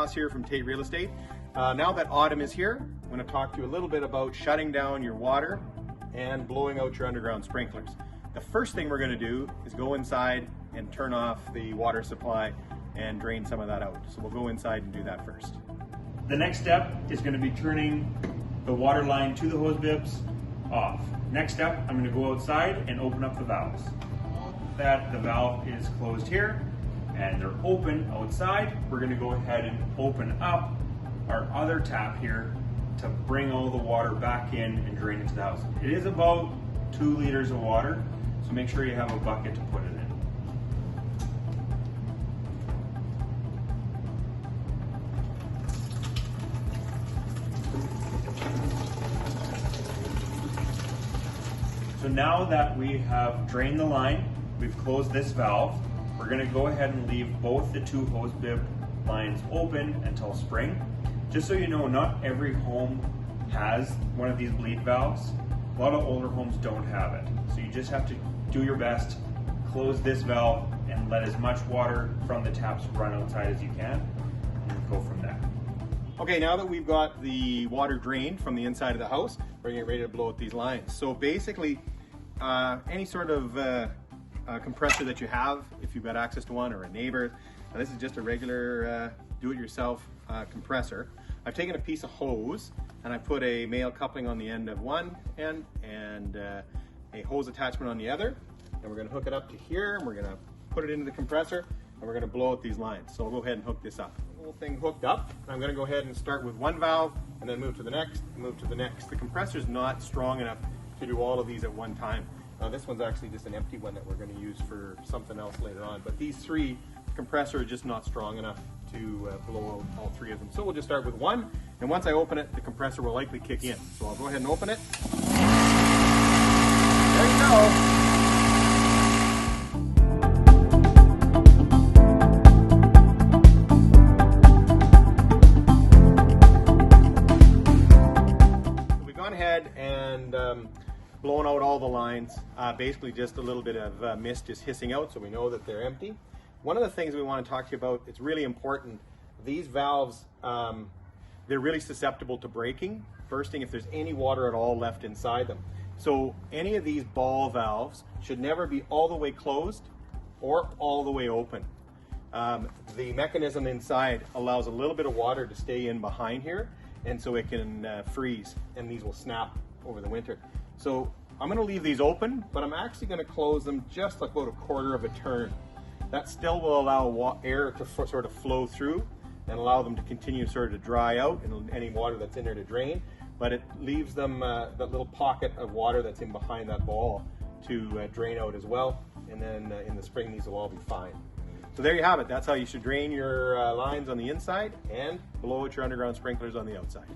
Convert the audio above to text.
Ross here from Tait Real Estate. Now that autumn is here, I'm going to talk to you a little bit about shutting down your water and blowing out your underground sprinklers. The first thing we're going to do is go inside and turn off the water supply and drain some of that out. So we'll go inside and do that first. The next step is going to be turning the water line to the hose bibs off. Next step, I'm going to go outside and open up the valves. That the valve is closed here and they're open outside, we're going to go ahead and open up our other tap here to bring all the water back in and drain into the house. It is about 2 liters of water, so make sure you have a bucket to put it in. So now that we have drained the line, we've closed this valve, we're going to go ahead and leave both the 2 hose bib lines open until spring. Just so you know, not every home has one of these bleed valves. A lot of older homes don't have it. So you just have to do your best, close this valve and let as much water from the taps run outside as you can, and go from there. Okay, now that we've got the water drained from the inside of the house, we're getting ready to blow out these lines. So basically, any sort of compressor that you have, if you've got access to one, or a neighbor, this is just a regular do-it-yourself compressor. I've taken a piece of hose and I put a male coupling on the end of one end and a hose attachment on the other, and we're going to hook it up to here and we're going to put it into the compressor and we're going to blow out these lines. So we'll go ahead and hook this up. The whole thing hooked up. I'm going to go ahead and start with one valve and then move to the next, move to the next. The compressor's not strong enough to do all of these at one time. This one's actually just an empty one that we're going to use for something else later on. But these 3, the compressor is just not strong enough to blow out all 3 of them. So we'll just start with one, and once I open it, the compressor will likely kick in. So I'll go ahead and open it. There you go. And blowing out all the lines, basically just a little bit of mist is hissing out, so we know that they're empty. One of the things we want to talk to you about, it's really important, these valves, they're really susceptible to breaking, bursting if there's any water at all left inside them. So any of these ball valves should never be all the way closed or all the way open. The mechanism inside allows a little bit of water to stay in behind here, and so it can freeze, and these will snap over the winter. So I'm going to leave these open, but I'm actually going to close them just like about 1/4 of a turn. That still will allow air to sort of flow through and allow them to continue sort of to dry out and any water that's in there to drain, but it leaves them that little pocket of water that's in behind that ball to drain out as well, and then in the spring these will all be fine. So there you have it. That's how you should drain your lines on the inside and blow out your underground sprinklers on the outside.